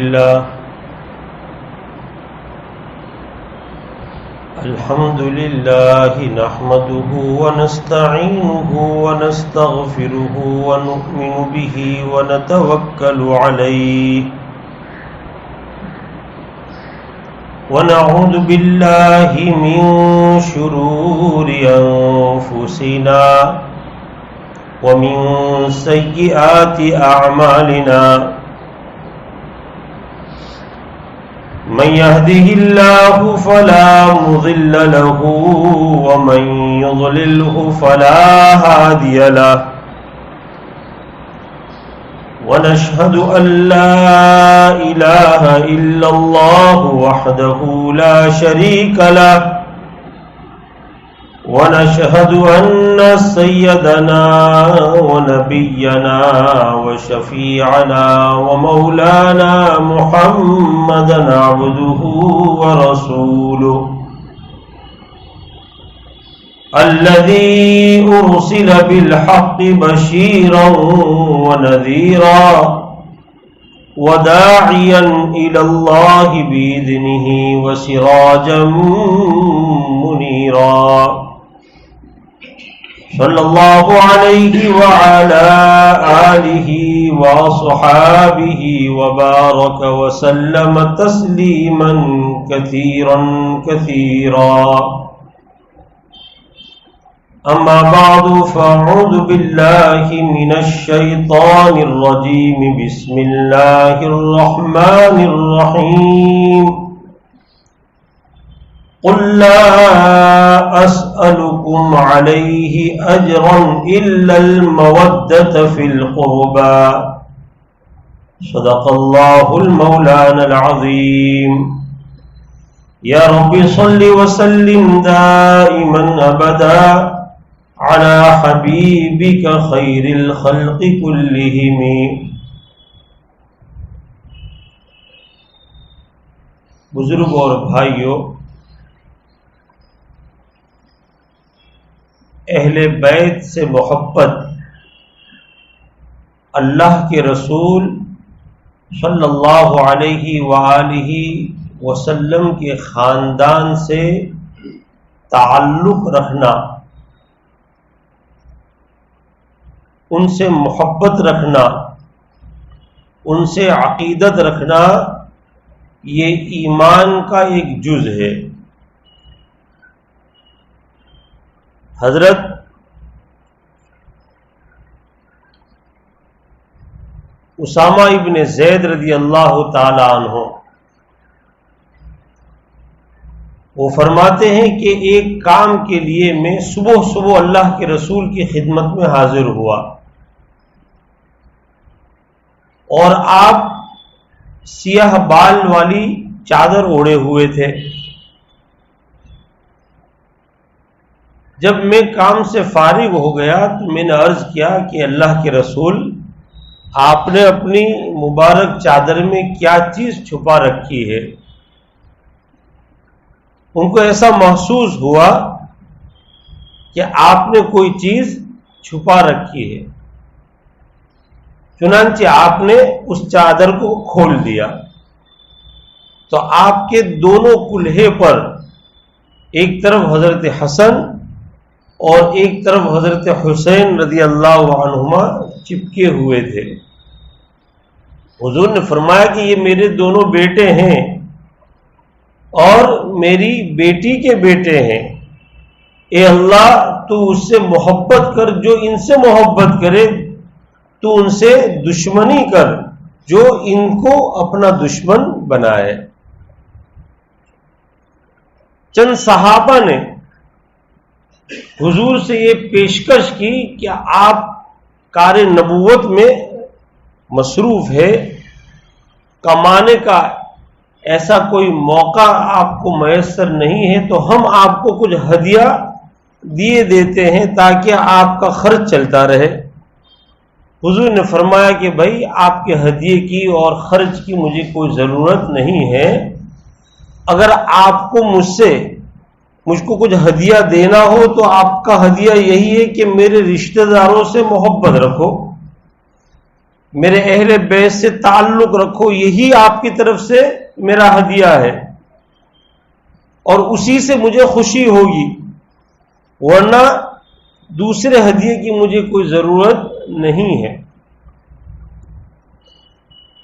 لله نحمده ونستعينه ونستغفره ونؤمن به ونتوكل عليه ونعوذ بالله من شرور أنفسنا ومن سيئات أعمالنا من يهده الله فلا مضل له ومن يضلله فلا هادي له ونشهد أن لا إله إلا الله وحده لا شريك له ونشهد أن سيدنا ونبينا وشفيعنا ومولانا محمدا عبده ورسوله الذي أرسل بالحق بشيرا ونذيرا وداعيا إلى الله بإذنه وسراجا منيرا صلى الله عليه وعلى آله وصحابه وبارك وسلم تسليما كثيرا كثيرا أما بعد فأعوذ بالله من الشيطان الرجيم بسم الله الرحمن الرحيم قل لا أسألكم عليه أجرا إلا المودة في القربى صدق الله المولانا العظيم يا رب صل وسلم دائما أبدا على حبيبك خير الخلق كلهم بزرگ اور بھائیو، اہل بیت سے محبت اللہ کے رسول صلی اللہ علیہ وآلہ وسلم کے خاندان سے تعلق رکھنا، ان سے محبت رکھنا، ان سے عقیدت رکھنا، یہ ایمان کا ایک جز ہے۔ حضرت اسامہ ابن زید رضی اللہ تعالی عنہ وہ فرماتے ہیں کہ ایک کام کے لیے میں صبح صبح اللہ کے رسول کی خدمت میں حاضر ہوا اور آپ سیاہ بال والی چادر اوڑھے ہوئے تھے۔ جب میں کام سے فارغ ہو گیا تو میں نے عرض کیا کہ اللہ کے رسول، آپ نے اپنی مبارک چادر میں کیا چیز چھپا رکھی ہے؟ ان کو ایسا محسوس ہوا کہ آپ نے کوئی چیز چھپا رکھی ہے، چنانچہ آپ نے اس چادر کو کھول دیا تو آپ کے دونوں کلہے پر ایک طرف حضرت حسن اور ایک طرف حضرت حسین رضی اللہ عنہما چپکے ہوئے تھے۔ حضور نے فرمایا کہ یہ میرے دونوں بیٹے ہیں اور میری بیٹی کے بیٹے ہیں، اے اللہ تو اس سے محبت کر جو ان سے محبت کرے، تو ان سے دشمنی کر جو ان کو اپنا دشمن بنائے۔ چند صحابہ نے حضور سے یہ پیشکش کی کہ آپ کار نبوت میں مصروف ہے، کمانے کا ایسا کوئی موقع آپ کو میسر نہیں ہے، تو ہم آپ کو کچھ ہدیہ دیے دیتے ہیں تاکہ آپ کا خرچ چلتا رہے۔ حضور نے فرمایا کہ بھائی آپ کے ہدیے کی اور خرچ کی مجھے کوئی ضرورت نہیں ہے، اگر آپ کو مجھ کو کچھ ہدیہ دینا ہو تو آپ کا ہدیہ یہی ہے کہ میرے رشتہ داروں سے محبت رکھو۔ میرے اہل بیت سے تعلق رکھو، یہی آپ کی طرف سے میرا ہدیہ ہے اور اسی سے مجھے خوشی ہوگی، ورنہ دوسرے ہدیے کی مجھے کوئی ضرورت نہیں ہے۔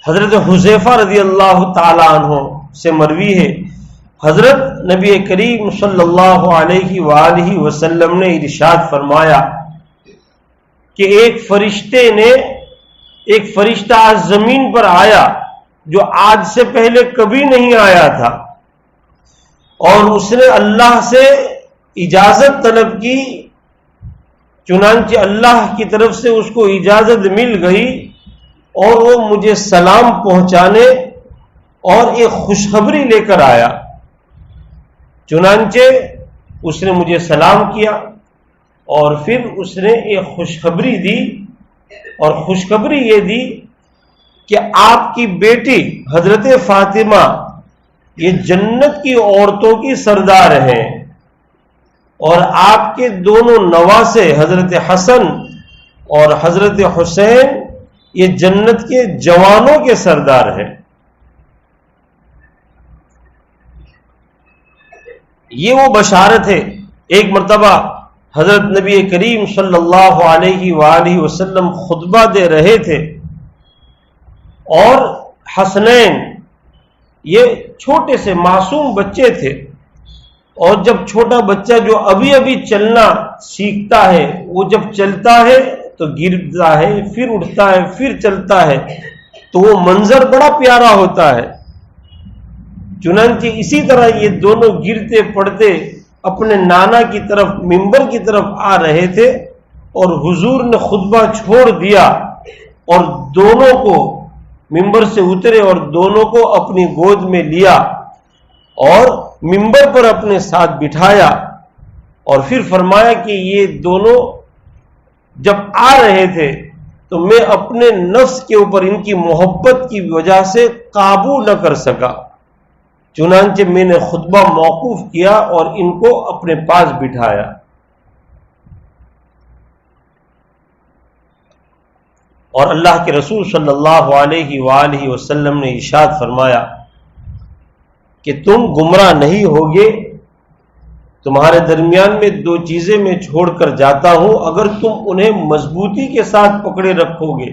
حضرت حذیفہ رضی اللہ تعالی عنہ سے مروی ہے، حضرت نبی کریم صلی اللہ علیہ وآلہ وسلم نے ارشاد فرمایا کہ ایک فرشتہ آج زمین پر آیا جو آج سے پہلے کبھی نہیں آیا تھا، اور اس نے اللہ سے اجازت طلب کی، چنانچہ اللہ کی طرف سے اس کو اجازت مل گئی اور وہ مجھے سلام پہنچانے اور ایک خوشخبری لے کر آیا۔ چنانچہ اس نے مجھے سلام کیا اور پھر اس نے ایک خوشخبری دی، اور خوشخبری یہ دی کہ آپ کی بیٹی حضرت فاطمہ یہ جنت کی عورتوں کی سردار ہیں، اور آپ کے دونوں نواسے حضرت حسن اور حضرت حسین یہ جنت کے جوانوں کے سردار ہیں۔ یہ وہ بشارت ہے۔ ایک مرتبہ حضرت نبی کریم صلی اللہ علیہ وآلہ وسلم خطبہ دے رہے تھے، اور حسنین یہ چھوٹے سے معصوم بچے تھے، اور جب چھوٹا بچہ جو ابھی ابھی چلنا سیکھتا ہے، وہ جب چلتا ہے تو گرتا ہے، پھر اٹھتا ہے، پھر چلتا ہے، تو وہ منظر بڑا پیارا ہوتا ہے۔ چنانچہ اسی طرح یہ دونوں گرتے پڑتے اپنے نانا کی طرف، ممبر کی طرف آ رہے تھے، اور حضور نے خطبہ چھوڑ دیا اور دونوں کو ممبر سے اترے اور دونوں کو اپنی گود میں لیا اور ممبر پر اپنے ساتھ بٹھایا، اور پھر فرمایا کہ یہ دونوں جب آ رہے تھے تو میں اپنے نفس کے اوپر ان کی محبت کی وجہ سے قابو نہ کر سکا، چنانچہ میں نے خطبہ موقوف کیا اور ان کو اپنے پاس بٹھایا۔ اور اللہ کے رسول صلی اللہ علیہ وآلہ وسلم نے ارشاد فرمایا کہ تم گمراہ نہیں ہوگے، تمہارے درمیان میں دو چیزیں میں چھوڑ کر جاتا ہوں، اگر تم انہیں مضبوطی کے ساتھ پکڑے رکھو گے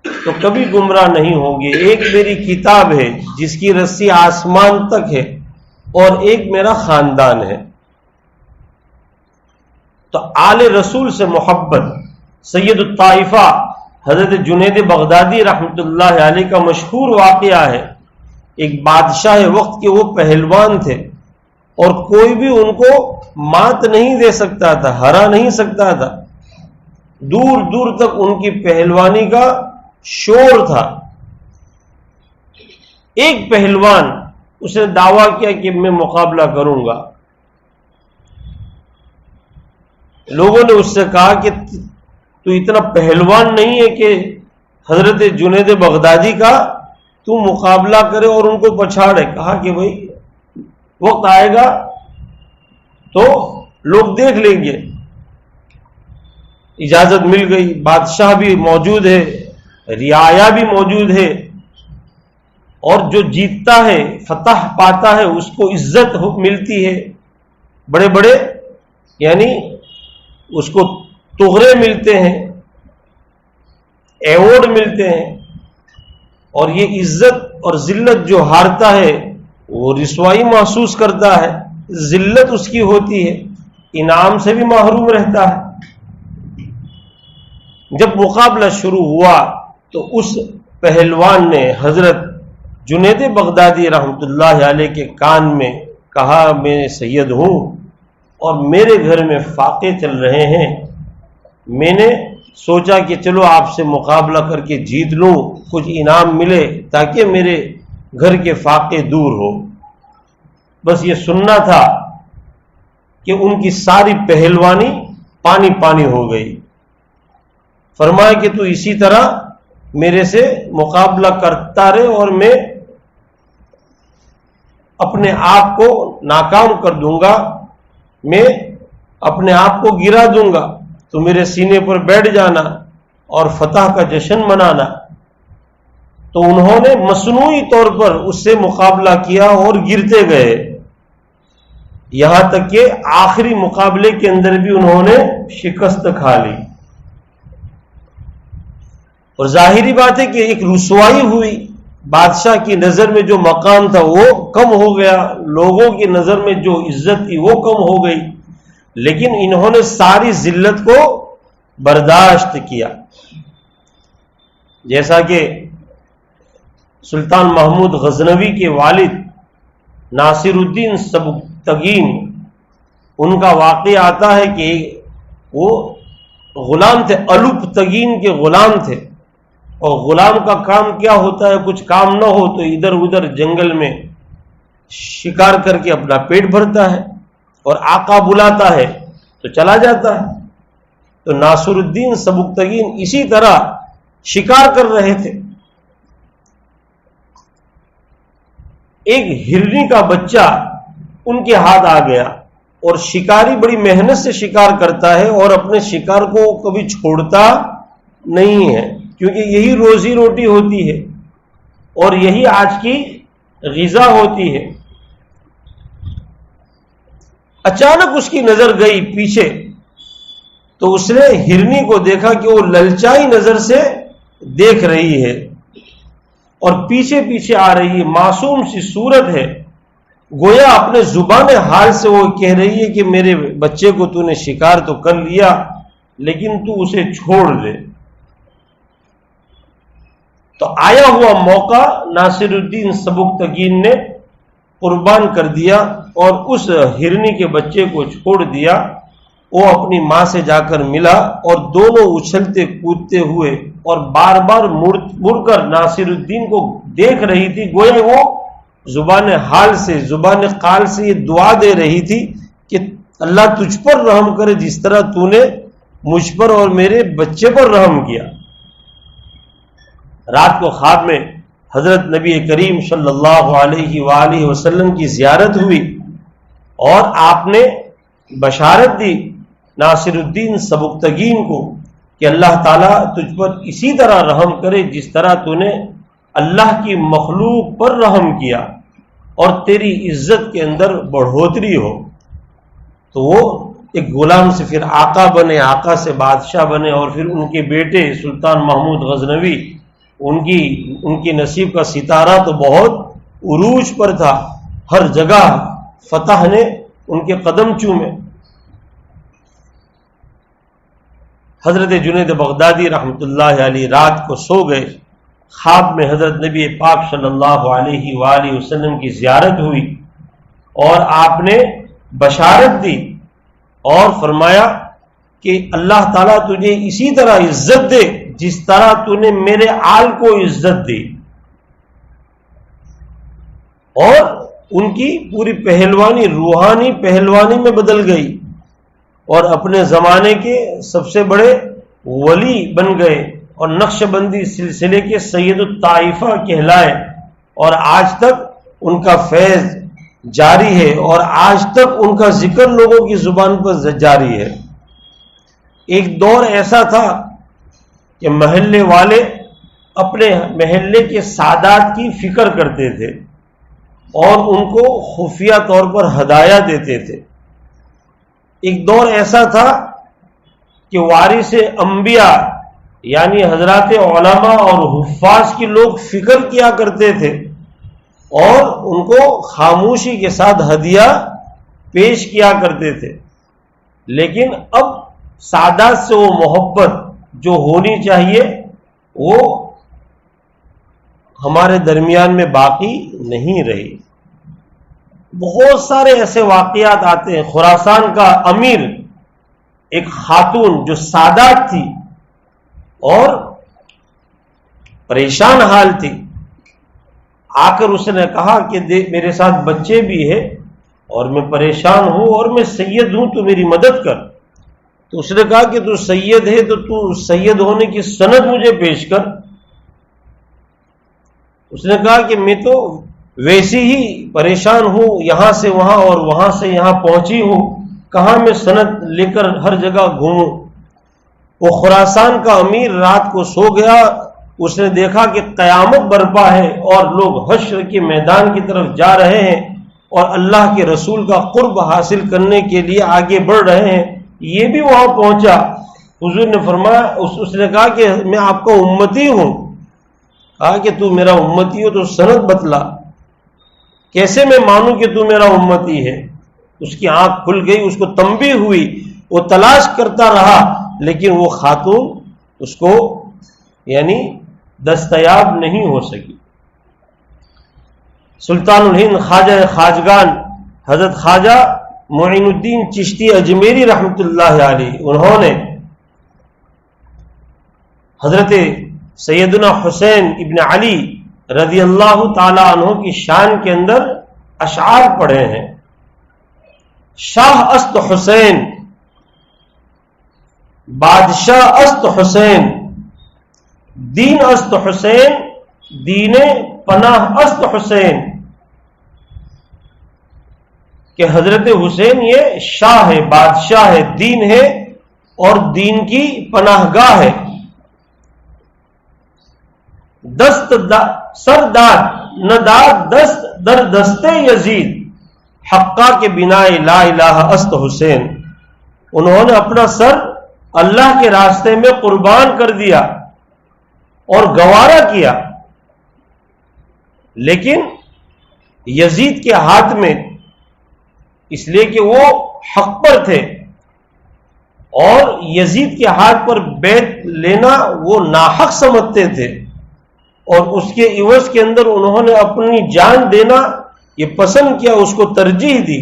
تو کبھی گمراہ نہیں ہوگے۔ ایک میری کتاب ہے جس کی رسی آسمان تک ہے، اور ایک میرا خاندان ہے۔ تو آل رسول سے محبت، سید الطائفہ حضرت جنید بغدادی رحمۃ اللہ علیہ کا مشہور واقعہ ہے۔ ایک بادشاہ وقت کے وہ پہلوان تھے، اور کوئی بھی ان کو مات نہیں دے سکتا تھا، ہرا نہیں سکتا تھا، دور دور تک ان کی پہلوانی کا شور تھا۔ ایک پہلوان اس نے دعویٰ کیا کہ میں مقابلہ کروں گا۔ لوگوں نے اس سے کہا کہ تو اتنا پہلوان نہیں ہے کہ حضرت جنید بغدادی کا تو مقابلہ کرے اور ان کو پچھاڑے۔ کہا کہ بھائی وقت آئے گا تو لوگ دیکھ لیں گے۔ اجازت مل گئی، بادشاہ بھی موجود ہے، رعایا بھی موجود ہے، اور جو جیتتا ہے، فتح پاتا ہے، اس کو عزت ملتی ہے، بڑے بڑے یعنی اس کو تغرے ملتے ہیں، ایوارڈ ملتے ہیں، اور یہ عزت اور ذلت جو ہارتا ہے وہ رسوائی محسوس کرتا ہے، ذلت اس کی ہوتی ہے، انعام سے بھی محروم رہتا ہے۔ جب مقابلہ شروع ہوا تو اس پہلوان نے حضرت جنید بغدادی رحمۃ اللہ علیہ کے کان میں کہا، میں سید ہوں اور میرے گھر میں فاقے چل رہے ہیں، میں نے سوچا کہ چلو آپ سے مقابلہ کر کے جیت لوں، کچھ انعام ملے تاکہ میرے گھر کے فاقے دور ہو۔ بس یہ سننا تھا کہ ان کی ساری پہلوانی پانی پانی ہو گئی۔ فرمایا کہ تو اسی طرح میرے سے مقابلہ کرتا رہے اور میں اپنے آپ کو ناکام کر دوں گا، میں اپنے آپ کو گرا دوں گا، تو میرے سینے پر بیٹھ جانا اور فتح کا جشن منانا۔ تو انہوں نے مصنوعی طور پر اس سے مقابلہ کیا اور گرتے گئے، یہاں تک کہ آخری مقابلے کے اندر بھی انہوں نے شکست کھا لی۔ اور ظاہری بات ہے کہ ایک رسوائی ہوئی، بادشاہ کی نظر میں جو مقام تھا وہ کم ہو گیا، لوگوں کی نظر میں جو عزت تھی وہ کم ہو گئی، لیکن انہوں نے ساری ذلت کو برداشت کیا۔ جیسا کہ سلطان محمود غزنوی کے والد ناصر الدین سبکتگین، ان کا واقعہ آتا ہے کہ وہ غلام تھے، الپتگین کے غلام تھے، اور غلام کا کام کیا ہوتا ہے، کچھ کام نہ ہو تو ادھر ادھر جنگل میں شکار کر کے اپنا پیٹ بھرتا ہے، اور آقا بلاتا ہے تو چلا جاتا ہے۔ تو ناصر الدین سبکتگین اسی طرح شکار کر رہے تھے، ایک ہرنی کا بچہ ان کے ہاتھ آ گیا، اور شکاری بڑی محنت سے شکار کرتا ہے اور اپنے شکار کو کبھی چھوڑتا نہیں ہے، کیونکہ یہی روزی روٹی ہوتی ہے اور یہی آج کی غذا ہوتی ہے۔ اچانک اس کی نظر گئی پیچھے، تو اس نے ہرنی کو دیکھا کہ وہ للچائی نظر سے دیکھ رہی ہے اور پیچھے پیچھے آ رہی ہے، معصوم سی صورت ہے، گویا اپنے زبان حال سے وہ کہہ رہی ہے کہ میرے بچے کو تو نے شکار تو کر لیا لیکن تو اسے چھوڑ دے۔ تو آیا ہوا موقع ناصر الدین سبکتگین نے قربان کر دیا اور اس ہرنی کے بچے کو چھوڑ دیا۔ وہ اپنی ماں سے جا کر ملا اور دونوں اچھلتے کودتے ہوئے اور بار بار مڑ کر ناصر الدین کو دیکھ رہی تھی، گویا وہ زبان حال سے، زبان قال سے یہ دعا دے رہی تھی کہ اللہ تجھ پر رحم کرے جس طرح تو نے مجھ پر اور میرے بچے پر رحم کیا۔ رات کو خواب میں حضرت نبی کریم صلی اللہ علیہ وآلہ وسلم کی زیارت ہوئی اور آپ نے بشارت دی ناصر الدین سبکتگین کو کہ اللہ تعالیٰ تجھ پر اسی طرح رحم کرے جس طرح تو نے اللہ کی مخلوق پر رحم کیا اور تیری عزت کے اندر بڑھوتری ہو۔ تو وہ ایک غلام سے پھر آقا بنے، آقا سے بادشاہ بنے، اور پھر ان کے بیٹے سلطان محمود غزنوی، ان کی نصیب کا ستارہ تو بہت عروج پر تھا، ہر جگہ فتح نے ان کے قدم چومے۔ حضرت جنید بغدادی رحمۃ اللہ علیہ رات کو سو گئے، خواب میں حضرت نبی پاک صلی اللہ علیہ وآلہ وسلم کی زیارت ہوئی اور آپ نے بشارت دی اور فرمایا کہ اللہ تعالیٰ تجھے اسی طرح عزت دے جس طرح تو نے میرے آل کو عزت دی۔ اور ان کی پوری پہلوانی روحانی پہلوانی میں بدل گئی اور اپنے زمانے کے سب سے بڑے ولی بن گئے اور نقش بندی سلسلے کے سید الطائفہ کہلائے، اور آج تک ان کا فیض جاری ہے اور آج تک ان کا ذکر لوگوں کی زبان پر جاری ہے۔ ایک دور ایسا تھا کہ محلے والے اپنے محلے کے سادات کی فکر کرتے تھے اور ان کو خفیہ طور پر ہدایہ دیتے تھے۔ ایک دور ایسا تھا کہ وارث انبیاء یعنی حضرات علماء اور حفاظ کی لوگ فکر کیا کرتے تھے اور ان کو خاموشی کے ساتھ ہدیہ پیش کیا کرتے تھے، لیکن اب سادات سے وہ محبت جو ہونی چاہیے وہ ہمارے درمیان میں باقی نہیں رہی۔ بہت سارے ایسے واقعات آتے ہیں۔ خراسان کا امیر ایک خاتون جو سادات تھی اور پریشان حال تھی، آ کر اس نے کہا کہ میرے ساتھ بچے بھی ہیں اور میں پریشان ہوں اور میں سید ہوں، تو میری مدد کر۔ تو اس نے کہا کہ تو سید ہے تو تو سید ہونے کی سند مجھے پیش کر۔ اس نے کہا کہ میں تو ویسی ہی پریشان ہوں، یہاں سے وہاں اور وہاں سے یہاں پہنچی ہوں، کہاں میں سند لے کر ہر جگہ گھوموں۔ وہ خراسان کا امیر رات کو سو گیا اس نے دیکھا کہ قیامت برپا ہے اور لوگ حشر کے میدان کی طرف جا رہے ہیں اور اللہ کے رسول کا قرب حاصل کرنے کے لیے آگے بڑھ رہے ہیں، یہ بھی وہاں پہنچا۔ حضور نے فرمایا، اس نے کہا کہ میں آپ کا امتی ہوں۔ کہا کہ تو میرا امتی ہو تو سند بتلا، کیسے میں مانوں کہ تو میرا امتی ہے؟ اس کی آنکھ کھل گئی، اس کو تنبیہ ہوئی، وہ تلاش کرتا رہا لیکن وہ خاتون اس کو یعنی دستیاب نہیں ہو سکی۔ سلطان الہند خواجہ خواجگان حضرت خواجہ معین الدین چشتی اجمیری رحمۃ اللہ علیہ، انہوں نے حضرت سیدنا حسین ابن علی رضی اللہ تعالی عنہ کی شان کے اندر اشعار پڑھے ہیں۔ شاہ است حسین، بادشاہ است حسین، دین است حسین، دین پناہ است حسین، کہ حضرت حسین یہ شاہ ہے، بادشاہ ہے، دین ہے اور دین کی پناہ گاہ ہے۔ دست سرداد نداد دست در دستے یزید، حقہ کے بنا لا الہ است حسین۔ انہوں نے اپنا سر اللہ کے راستے میں قربان کر دیا اور گوارا کیا، لیکن یزید کے ہاتھ میں، اس لیے کہ وہ حق پر تھے اور یزید کے ہاتھ پر بیعت لینا وہ ناحق سمجھتے تھے، اور اس کے عوض کے اندر انہوں نے اپنی جان دینا یہ پسند کیا، اس کو ترجیح دی،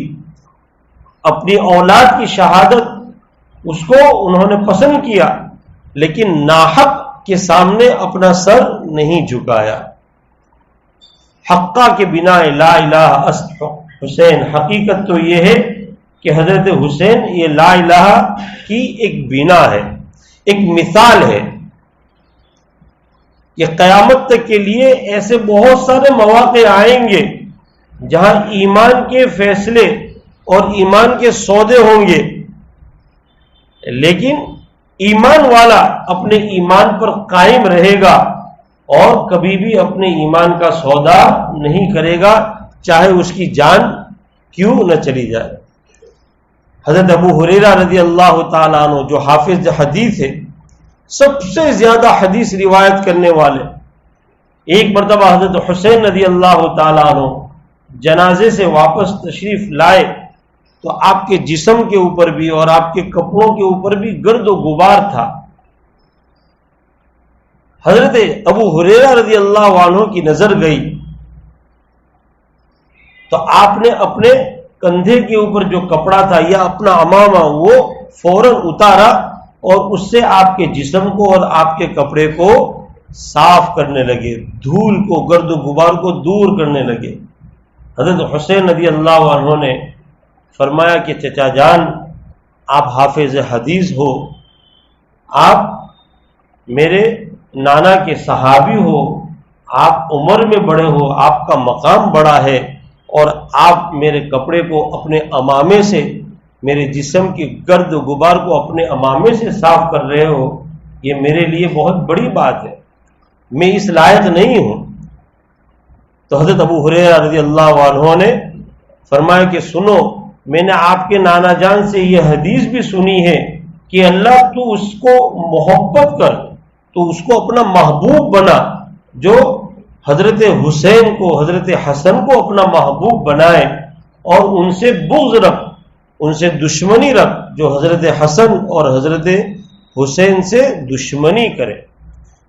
اپنی اولاد کی شہادت اس کو انہوں نے پسند کیا، لیکن ناحق کے سامنے اپنا سر نہیں جھکایا۔ حقہ کے بنا لا الہ است حسین، حقیقت تو یہ ہے کہ حضرت حسین یہ لا الہ کی ایک بنا ہے، ایک مثال ہے کہ قیامت تک کے لیے ایسے بہت سارے مواقع آئیں گے جہاں ایمان کے فیصلے اور ایمان کے سودے ہوں گے، لیکن ایمان والا اپنے ایمان پر قائم رہے گا اور کبھی بھی اپنے ایمان کا سودا نہیں کرے گا، چاہے اس کی جان کیوں نہ چلی جائے۔ حضرت ابو ہریرہ رضی اللہ تعالیٰ عنہ جو حافظ حدیث ہے، سب سے زیادہ حدیث روایت کرنے والے، ایک مرتبہ حضرت حسین رضی اللہ تعالیٰ عنہ جنازے سے واپس تشریف لائے تو آپ کے جسم کے اوپر بھی اور آپ کے کپڑوں کے اوپر بھی گرد و غبار تھا۔ حضرت ابو ہریرہ رضی اللہ عنہ کی نظر گئی تو آپ نے اپنے کندھے کے اوپر جو کپڑا تھا یا اپنا عمامہ وہ فوراً اتارا اور اس سے آپ کے جسم کو اور آپ کے کپڑے کو صاف کرنے لگے، دھول کو، گرد و غبار کو دور کرنے لگے۔ حضرت حسین رضی اللہ عنہ نے فرمایا کہ چچا جان، آپ حافظ حدیث ہو، آپ میرے نانا کے صحابی ہو، آپ عمر میں بڑے ہو، آپ کا مقام بڑا ہے، اور آپ میرے کپڑے کو اپنے عمامے سے، میرے جسم کی گرد و غبار کو اپنے عمامے سے صاف کر رہے ہو، یہ میرے لیے بہت بڑی بات ہے، میں اس لائق نہیں ہوں۔ تو حضرت ابو ہریرہ رضی اللہ عنہ نے فرمایا کہ سنو، میں نے آپ کے نانا جان سے یہ حدیث بھی سنی ہے کہ اللہ تو اس کو محبت کر، تو اس کو اپنا محبوب بنا، جو حضرت حسین کو، حضرت حسن کو اپنا محبوب بنائے، اور ان سے بغض رکھ، ان سے دشمنی رکھ جو حضرت حسن اور حضرت حسین سے دشمنی کرے۔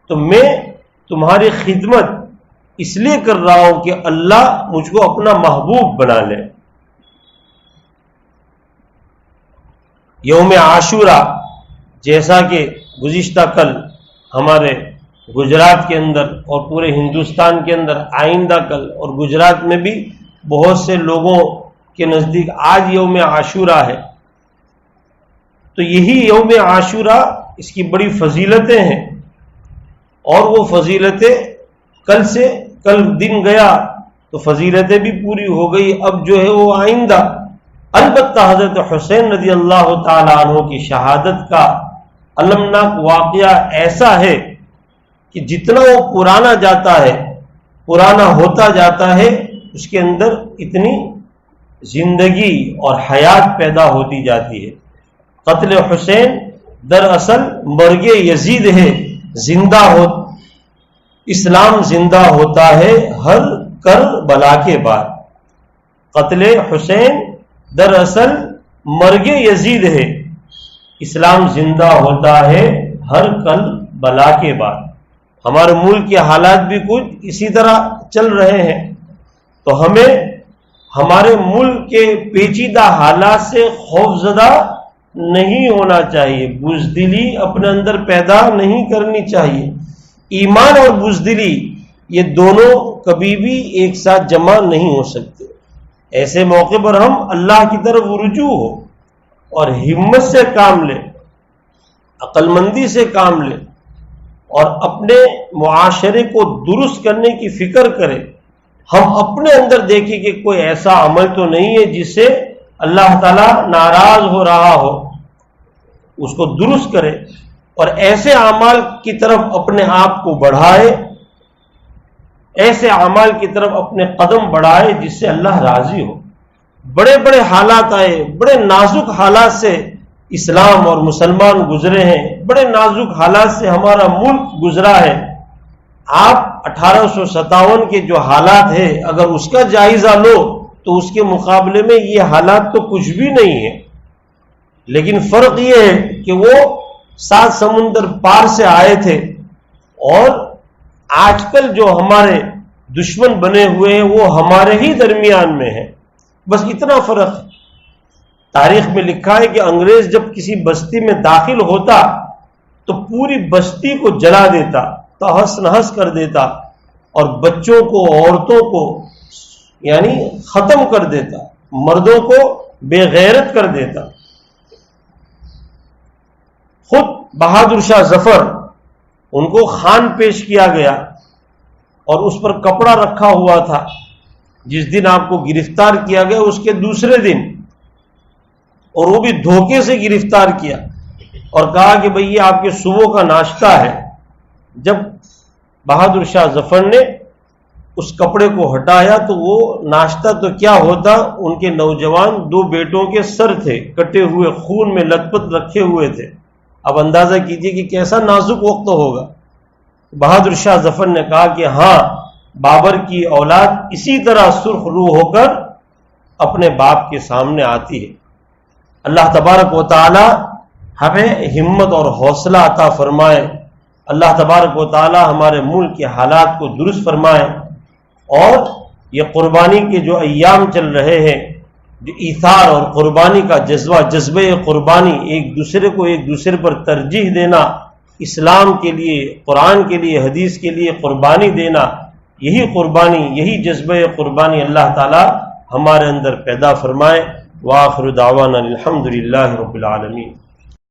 تو میں تمہاری خدمت اس لیے کر رہا ہوں کہ اللہ مجھ کو اپنا محبوب بنا لے۔ یوم عاشورہ، جیسا کہ گزشتہ کل ہمارے گجرات کے اندر اور پورے ہندوستان کے اندر، آئندہ کل اور گجرات میں بھی بہت سے لوگوں کے نزدیک آج یوم عاشورہ ہے، تو یہی یوم عاشورہ، اس کی بڑی فضیلتیں ہیں، اور وہ فضیلتیں کل دن گیا تو فضیلتیں بھی پوری ہو گئی، اب جو ہے وہ آئندہ۔ البتہ حضرت حسین رضی اللہ تعالی عنہ کی شہادت کا المناک واقعہ ایسا ہے کہ جتنا وہ پرانا جاتا ہے، پرانا ہوتا جاتا ہے، اس کے اندر اتنی زندگی اور حیات پیدا ہوتی جاتی ہے۔ قتل حسین دراصل مرگ یزید ہے، زندہ ہو اسلام زندہ ہوتا ہے ہر کربلا کے بعد۔ قتل حسین دراصل مرگ یزید ہے، اسلام زندہ ہوتا ہے ہر کربلا کے بعد۔ ہمارے ملک کے حالات بھی کچھ اسی طرح چل رہے ہیں، تو ہمیں ہمارے ملک کے پیچیدہ حالات سے خوفزدہ نہیں ہونا چاہیے، بزدلی اپنے اندر پیدا نہیں کرنی چاہیے۔ ایمان اور بزدلی یہ دونوں کبھی بھی ایک ساتھ جمع نہیں ہو سکتے۔ ایسے موقع پر ہم اللہ کی طرف رجوع ہو اور ہمت سے کام لیں، عقل مندی سے کام لیں، اور اپنے معاشرے کو درست کرنے کی فکر کریں۔ ہم اپنے اندر دیکھیں کہ کوئی ایسا عمل تو نہیں ہے جس سے اللہ تعالیٰ ناراض ہو رہا ہو، اس کو درست کرے اور ایسے اعمال کی طرف اپنے آپ کو بڑھائے، ایسے اعمال کی طرف اپنے قدم بڑھائے جس سے اللہ راضی ہو۔ بڑے بڑے حالات آئے، بڑے نازک حالات سے اسلام اور مسلمان گزرے ہیں، بڑے نازک حالات سے ہمارا ملک گزرا ہے۔ آپ 1857 کے جو حالات ہیں اگر اس کا جائزہ لو تو اس کے مقابلے میں یہ حالات تو کچھ بھی نہیں ہے، لیکن فرق یہ ہے کہ وہ 7 سمندر پار سے آئے تھے، اور آج کل جو ہمارے دشمن بنے ہوئے ہیں وہ ہمارے ہی درمیان میں ہیں، بس اتنا فرق ہے۔ تاریخ میں لکھا ہے کہ انگریز جب کسی بستی میں داخل ہوتا تو پوری بستی کو جلا دیتا، تہس نہس کر دیتا، اور بچوں کو، عورتوں کو یعنی ختم کر دیتا، مردوں کو بے غیرت کر دیتا۔ خود بہادر شاہ ظفر، ان کو خان پیش کیا گیا اور اس پر کپڑا رکھا ہوا تھا۔ جس دن آپ کو گرفتار کیا گیا اس کے دوسرے دن، اور وہ بھی دھوکے سے گرفتار کیا اور کہا کہ بھئی یہ آپ کے صبح کا ناشتہ ہے۔ جب بہادر شاہ ظفر نے اس کپڑے کو ہٹایا تو وہ ناشتہ تو کیا ہوتا، ان کے نوجوان 2 بیٹوں کے سر تھے، کٹے ہوئے، خون میں لت پت رکھے ہوئے تھے۔ اب اندازہ کیجئے کہ کیسا نازک وقت ہوگا۔ بہادر شاہ ظفر نے کہا کہ ہاں، بابر کی اولاد اسی طرح سرخ روح ہو کر اپنے باپ کے سامنے آتی ہے۔ اللہ تبارک و تعالی ہمیں ہمت اور حوصلہ عطا فرمائے۔ اللہ تبارک و تعالی ہمارے ملک کے حالات کو درست فرمائے، اور یہ قربانی کے جو ایام چل رہے ہیں، جو ایثار اور قربانی کا جذبہ قربانی، ایک دوسرے پر ترجیح دینا، اسلام کے لیے، قرآن کے لیے، حدیث کے لیے قربانی دینا، یہی قربانی، یہی جذبہ قربانی اللہ تعالی ہمارے اندر پیدا فرمائے۔ وآخر دعوانا الحمدللہ رب العالمین۔